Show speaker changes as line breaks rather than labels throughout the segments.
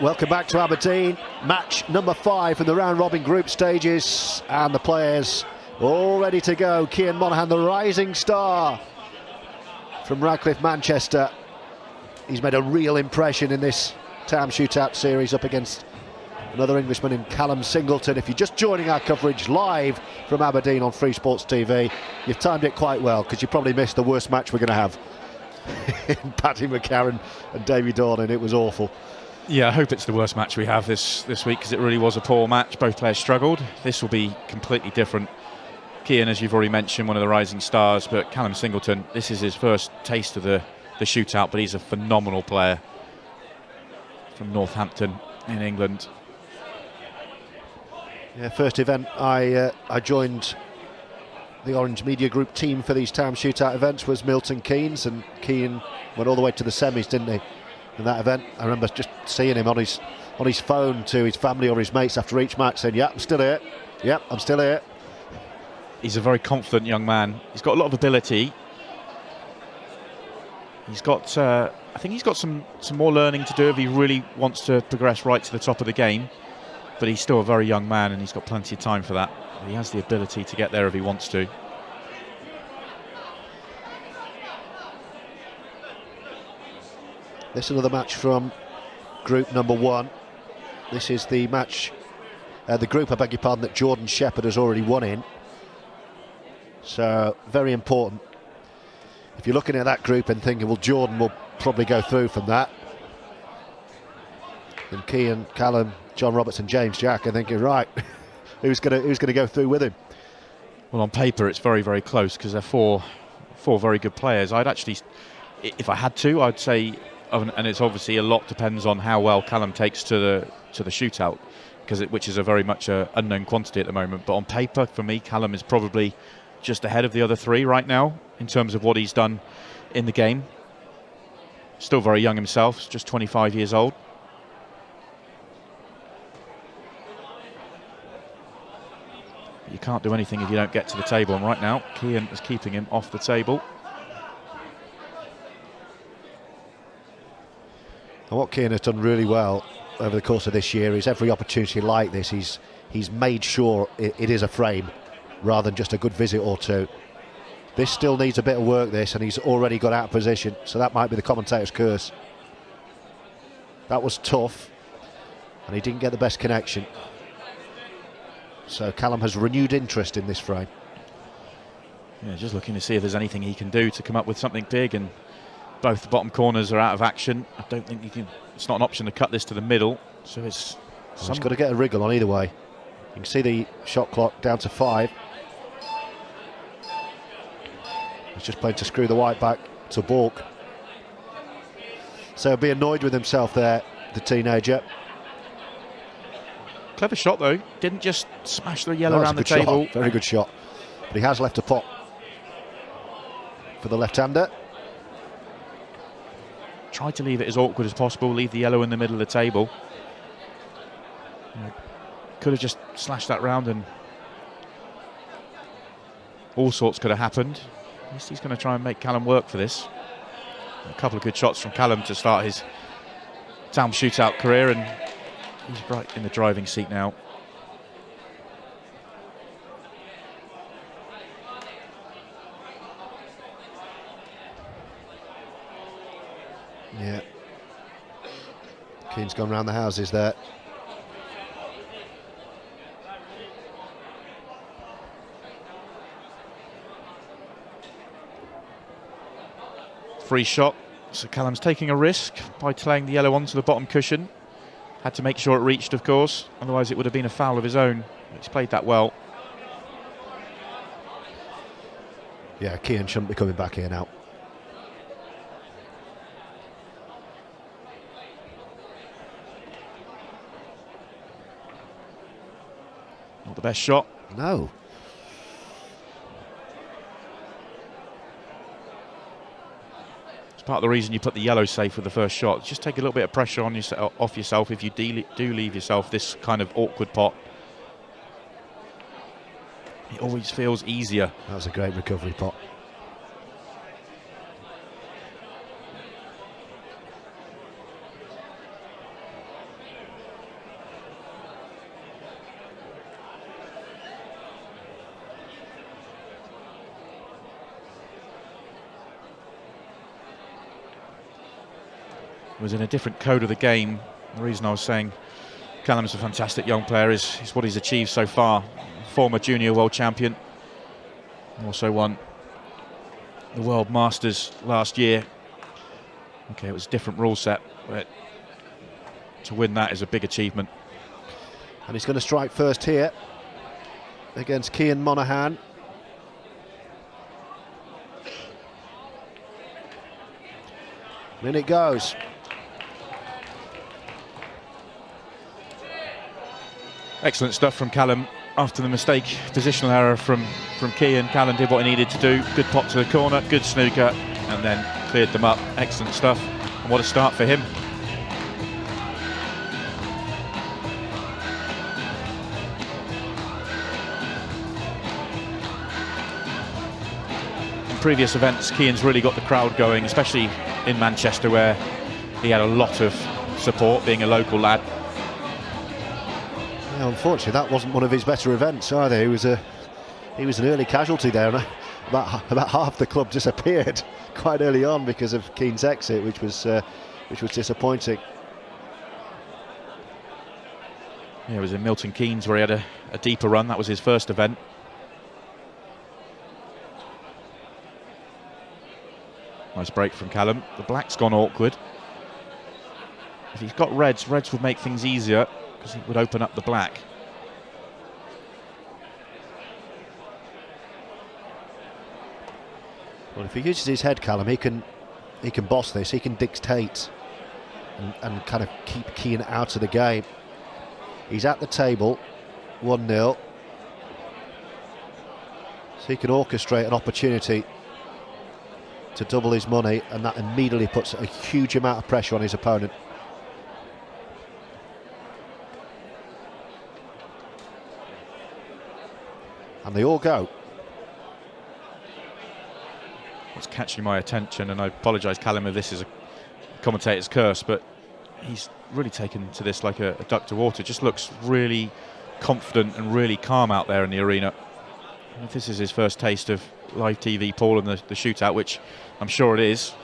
Welcome back to Aberdeen. Match number 5 in the round-robin group stages, and the players all ready to go. Kian Monaghan, the rising star from Radcliffe, Manchester. He's made a real impression in this Taom Shootout series up against another Englishman in Callum Singleton. If you're just joining our coverage live from Aberdeen on Free Sports TV, you've timed it quite well, because you probably missed the worst match we're going to have in Paddy McCarran and Davy Dornan. It was awful.
Yeah, I hope it's the worst match we have this week, because it really was a poor match. Both players struggled. This will be completely different. Kian, as you've already mentioned, one of the rising stars, but Callum Singleton, this is his first taste of the shootout, but he's a phenomenal player from Northampton in England.
Yeah, first event I joined the Orange Media Group team for these Taom Shootout events was Milton Keynes, and Kian went all the way to the semis, didn't he, in that event? I remember just seeing him on his phone to his family or his mates after each match saying, "Yeah, I'm still here. Yeah, I'm still here."
He's a very confident young man. He's got a lot of ability. He's got, I think he's got some more learning to do if he really wants to progress right to the top of the game. But he's still a very young man, and he's got plenty of time for that. He has the ability to get there if he wants to.
This is another match from group number 1. This is the match, the group, I beg your pardon, that Jordan Shepherd has already won in. So, very important. If you're looking at that group and thinking, well, Jordan will probably go through from that, then Kian, Callum, John Robertson, James Jack are thinking, right, who's going to go through with him?
Well, on paper, it's very, very close, because they're four very good players. I'd actually, if I had to, I'd say, and it's obviously a lot depends on how well Callum takes to the shootout, which is a very much a unknown quantity at the moment. But on paper, for me, Callum is probably just ahead of the other 3 right now in terms of what he's done in the game. Still very young himself, just 25 years old. You can't do anything if you don't get to the table, and right now Kian is keeping him off the table.
And what Kian has done really well over the course of this year is every opportunity like this, he's made sure it is a frame rather than just a good visit or two. This still needs a bit of work, this, and he's already got out of position, so that might be the commentator's curse. That was tough, and he didn't get the best connection. So Callum has renewed interest in this frame.
Yeah, just looking to see if there's anything he can do to come up with something big, and both the bottom corners are out of action. I don't think it's not an option to cut this to the middle, so he's
got to get a wriggle on either way. You can see the shot clock down to 5. He's just playing to screw the white back to balk. So he'll be annoyed with himself there, the teenager.
Clever shot though, didn't just smash the yellow around the table.
Shot. Very good shot, but he has left a pot for the left-hander.
Tried to leave it as awkward as possible, leave the yellow in the middle of the table. Could have just slashed that round and all sorts could have happened. At least he's going to try and make Callum work for this. A couple of good shots from Callum to start his Taom Shootout career, and he's right in the driving seat now.
Yeah. Kian's gone round the houses there.
Free shot, so Callum's taking a risk by playing the yellow onto the bottom cushion. Had to make sure it reached, of course, otherwise it would have been a foul of his own. He's played that well.
Yeah, Kian shouldn't be coming back here now.
Not the best shot.
No.
Part of the reason you put the yellow safe with the first shot. Just take a little bit of pressure on off yourself if you do leave yourself this kind of awkward pot. It always feels easier.
That was a great recovery pot.
was in a different code of the game. The reason I was saying Callum's a fantastic young player is what he's achieved so far. Former junior world champion, also won the World Masters last year. Okay, it was a different rule set, but to win that is a big achievement.
And he's going to strike first here against Kian Monaghan. And in it goes.
Excellent stuff from Callum after the mistake, positional error from Kian. Callum did what he needed to do. Good pop to the corner, good snooker, and then cleared them up. Excellent stuff, and what a start for him. In previous events, Kian's really got the crowd going, especially in Manchester, where he had a lot of support, being a local lad.
Yeah, unfortunately, that wasn't one of his better events either. He was an early casualty there, and about half the club disappeared quite early on because of Keane's exit, which was disappointing.
Yeah, it was in Milton Keynes where he had a deeper run. That was his first event. Nice break from Callum. The black's gone awkward. If he's got reds would make things easier because it would open up the black.
Well, if he uses his head, Callum, he can boss this. He can dictate and kind of keep Kian out of the game. He's at the table, 1-0. So he can orchestrate an opportunity to double his money, and that immediately puts a huge amount of pressure on his opponent. And they all go.
What's catching my attention, and I apologise, Callum, if this is a commentator's curse, but he's really taken to this like a duck to water. Just looks really confident and really calm out there in the arena. And if this is his first taste of live TV, Paul, and the shootout, which I'm sure it is,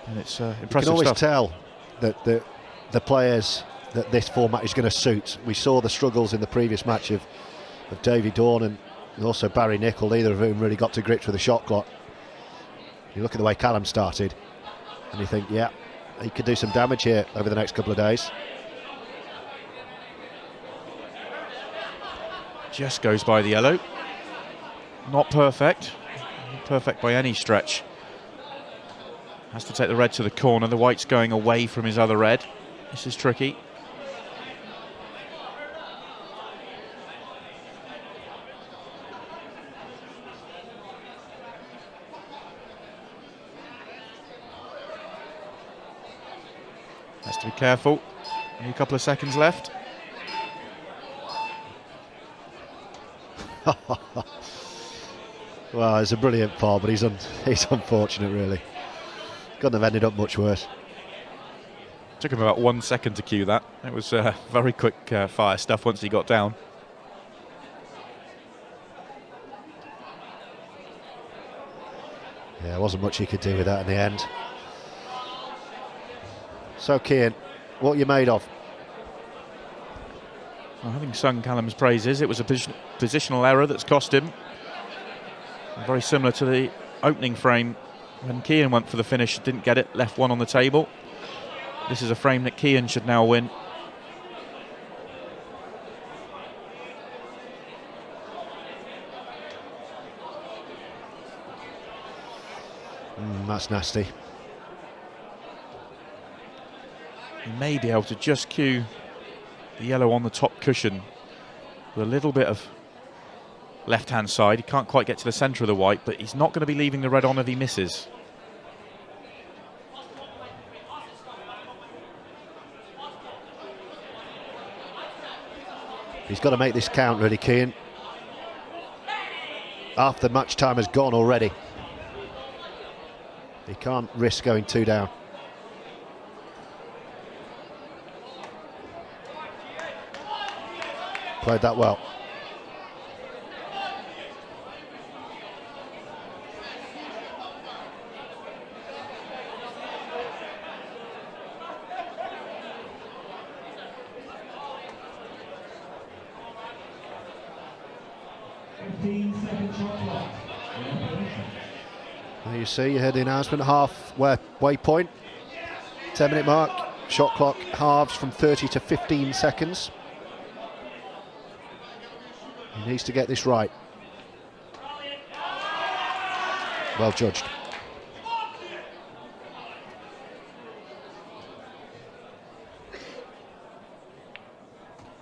and it's impressive stuff.
You can always tell that the players that this format is going to suit. We saw the struggles in the previous match of Davy Dawn and also Barry Nicol, neither of whom really got to grips with the shot clock. You look at the way Callum started and you think, yeah, he could do some damage here over the next couple of days.
Just goes by the yellow. Not perfect. Not perfect by any stretch. Has to take the red to the corner. The white's going away from his other red. This is tricky. Has to be careful. Only a couple of seconds left.
Well, it's a brilliant ball, but he's unfortunate, really. Couldn't have ended up much worse.
Took him about 1 second to cue that. It was very quick fire stuff once he got down.
Yeah, there wasn't much he could do with that in the end. So, Kian, what are you made of?
Well, having sung Callum's praises, it was a positional error that's cost him. Very similar to the opening frame when Kian went for the finish, didn't get it, left one on the table. This is a frame that Kian should now win.
That's nasty.
He may be able to just cue the yellow on the top cushion with a little bit of left-hand side. He can't quite get to the centre of the white, but he's not going to be leaving the red on if he misses.
He's got to make this count, really, Kian. Half the match time has gone already. He can't risk going 2 down. Played that well. There you see, you heard the announcement, halfway point, 10-minute mark, shot clock halves from 30 to 15 seconds. He needs to get this right. Well judged.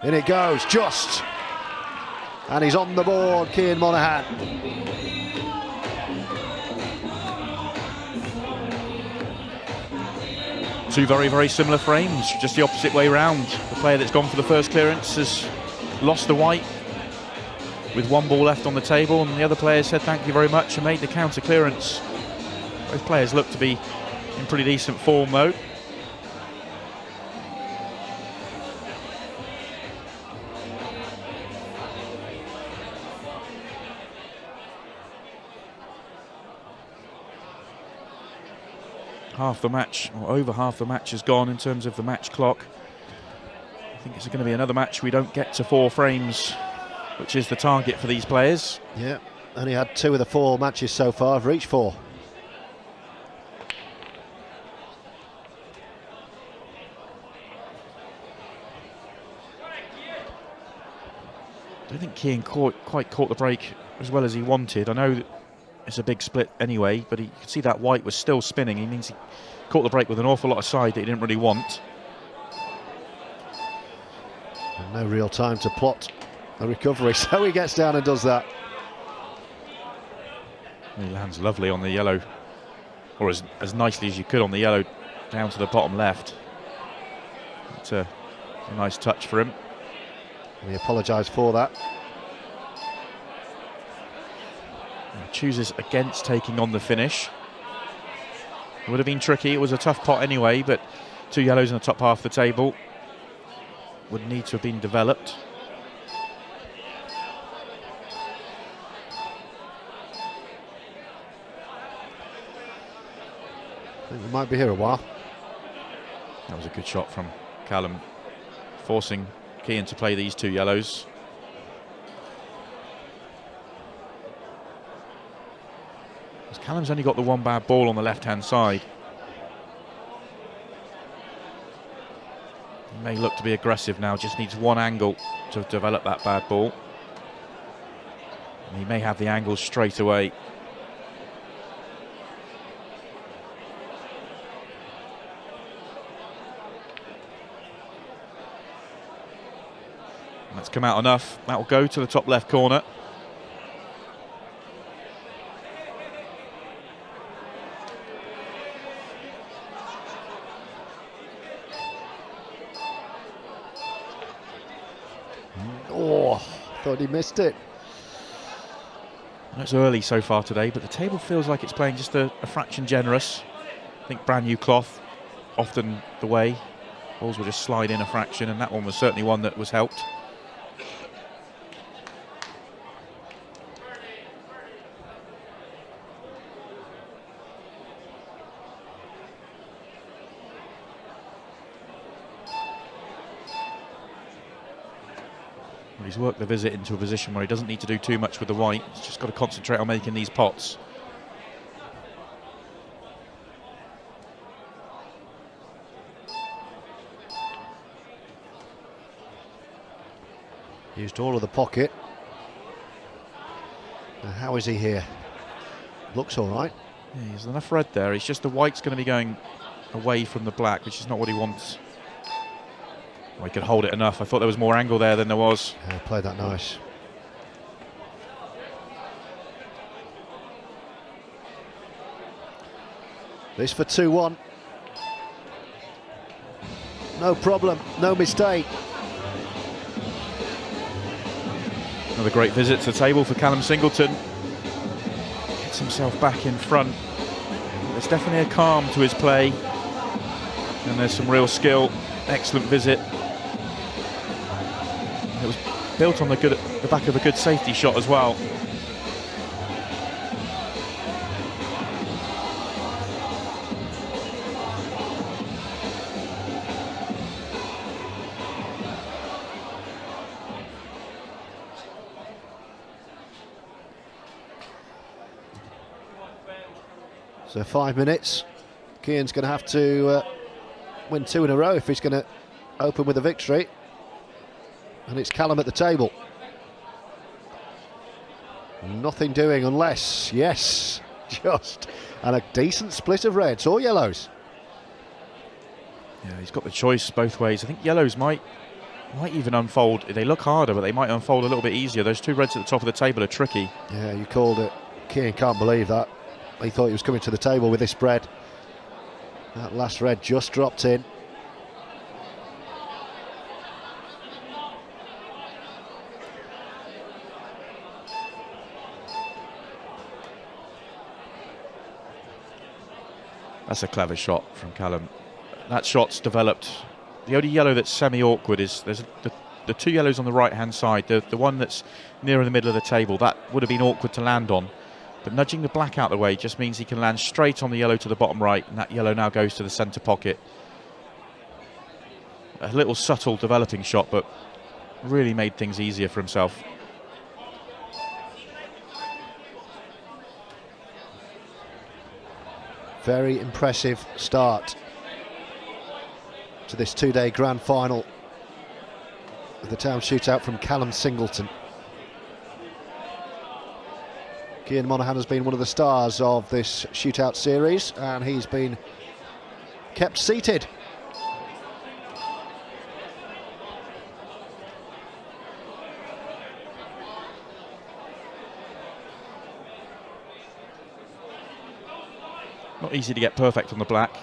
In it goes, just. And he's on the board, Kian Monaghan.
Two very, very similar frames, just the opposite way round. The player that's gone for the first clearance has lost the white with one ball left on the table, and the other player said thank you very much and made the counter clearance. Both players look to be in pretty decent form though. Half the match, or over half the match, has gone in terms of the match clock. I think it's going to be another match we don't get to 4 frames, which is the target for these players.
Yeah, only had 2 of the 4 matches so far, have reached 4.
I don't think Kian quite caught the break as well as he wanted. I know that it's a big split anyway, but you could see that white was still spinning. He means he caught the break with an awful lot of side that he didn't really want.
And no real time to plot a recovery, so he gets down and does that.
He lands lovely on the yellow, or as nicely as you could on the yellow, down to the bottom left. It's a nice touch for him.
And he apologised for that.
He chooses against taking on the finish. It would have been tricky. It was a tough pot anyway, but 2 yellows in the top half of the table would need to have been developed.
I think we might be here a while.
That was a good shot from Callum, forcing Kian to play these 2 yellows. Callum's only got the 1 bad ball on the left-hand side. He may look to be aggressive now, just needs 1 angle to develop that bad ball. And he may have the angle straight away. And that's come out enough. That will go to the top left corner.
Oh, thought he missed it.
It's early so far today, but the table feels like it's playing just a fraction generous. I think brand new cloth, often the way. Balls will just slide in a fraction, and that one was certainly one that was helped. He's worked the visit into a position where he doesn't need to do too much with the white. He's just got to concentrate on making these pots.
Used all of the pocket. Now how is he here? Looks all right.
Yeah, there's enough red there. It's just the white's going to be going away from the black, which is not what he wants. Well, he could hold it enough. I thought there was more angle there than there was.
Yeah, played that nice. This for 2-1. No problem, no mistake.
Another great visit to the table for Callum Singleton. Gets himself back in front. There's definitely a calm to his play. And there's some real skill. Excellent visit. It was built on the back of a good safety shot as well.
So 5 minutes. Kian's going to have to win 2 in a row if he's going to open with a victory. And it's Callum at the table. Nothing doing unless, yes, just, and a decent split of reds or yellows.
Yeah, he's got the choice both ways. I think yellows might even unfold. They look harder, but they might unfold a little bit easier. Those 2 reds at the top of the table are tricky.
Yeah, you called it. Kian can't believe that. He thought he was coming to the table with this spread. That last red just dropped in.
That's a clever shot from Callum. That shot's developed. The only yellow that's semi-awkward is there's the 2 yellows on the right-hand side. The one that's nearer the middle of the table, that would have been awkward to land on. But nudging the black out of the way just means he can land straight on the yellow to the bottom right, and that yellow now goes to the centre pocket. A little subtle developing shot, but really made things easier for himself.
Very impressive start to this 2-day grand final with the Taom Shootout from Callum Singleton. Kian Monaghan has been one of the stars of this shootout series, and he's been kept seated.
Not easy to get perfect on the black.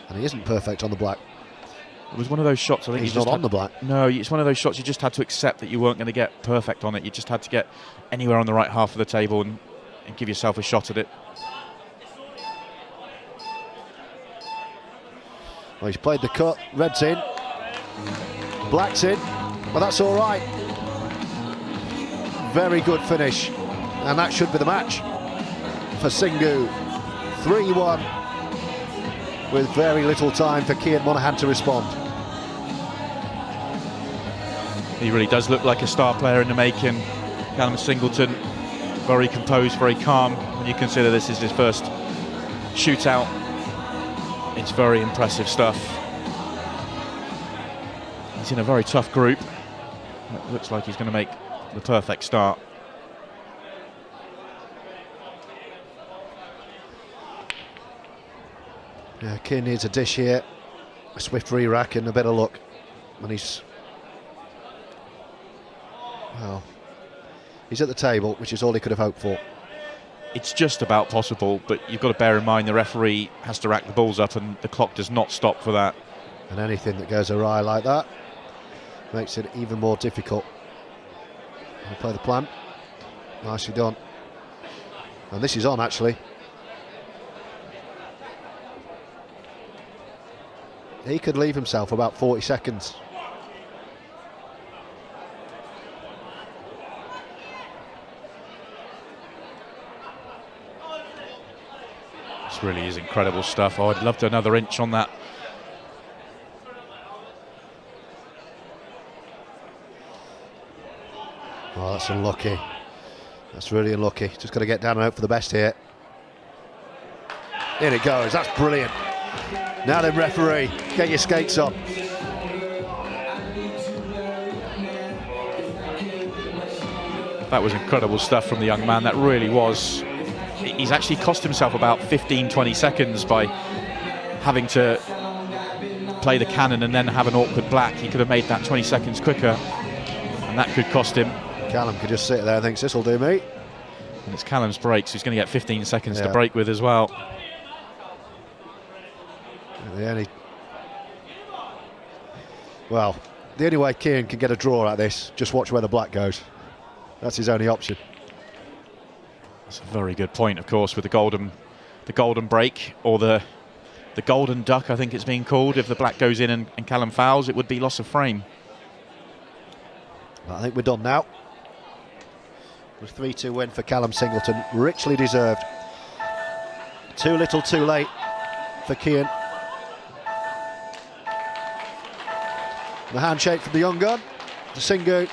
And he isn't perfect on the black.
It was one of those shots, I think
he's not on the black.
No, it's one of those shots you just had to accept that you weren't going to get perfect on it. You just had to get anywhere on the right half of the table and give yourself a shot at it.
Well, he's played the cut, red's in, black's in, but that's all right. Very good finish, and that should be the match for Singu. 3-1 with very little time for Kian Monaghan to respond.
He really does look like a star player in the making. Callum Singleton, very composed, very calm. When you consider this is his first shootout, it's very impressive stuff. He's in a very tough group. It looks like he's going to make the perfect start.
Yeah, Kian needs a dish here, a swift re-rack and a bit of luck. And he's at the table, which is all he could have hoped for.
It's just about possible, but you've got to bear in mind the referee has to rack the balls up and the clock does not stop for that.
And anything that goes awry like that makes it even more difficult. He'll play the plan. Nicely done. And this is on, actually. He could leave himself about 40 seconds.
This really is incredible stuff. Oh, I'd love to another inch on that.
Oh, that's unlucky. That's really unlucky. Just got to get down and hope for the best here. Here it goes. That's brilliant. Now then, referee, get your skates on.
That was incredible stuff from the young man. That really was. He's actually cost himself about 15-20 seconds by having to play the cannon and then have an awkward black. He could have made that 20 seconds quicker, and that could cost him.
Callum could just sit there and thinks, this'll do me.
And it's Callum's break, so he's going to get 15 seconds to break with as well.
The only way Kian can get a draw at this, just watch where the black goes. That's his only option.
That's a very good point, of course, with the golden break, or the golden duck, I think it's being called. If the black goes in and Callum fouls, it would be loss of frame.
I think we're done now. A 3-2 win for Callum Singleton, richly deserved. Too little, too late for Kian. The handshake from the young gun to Singu.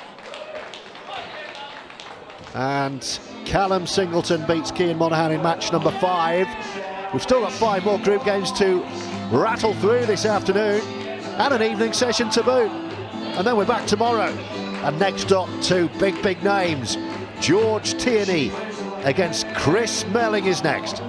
And Callum Singleton beats Kian Monaghan in match number 5. We've still got 5 more group games to rattle through this afternoon, and an evening session to boot. And then we're back tomorrow. And next up, 2 big names. George Tierney against Chris Melling is next.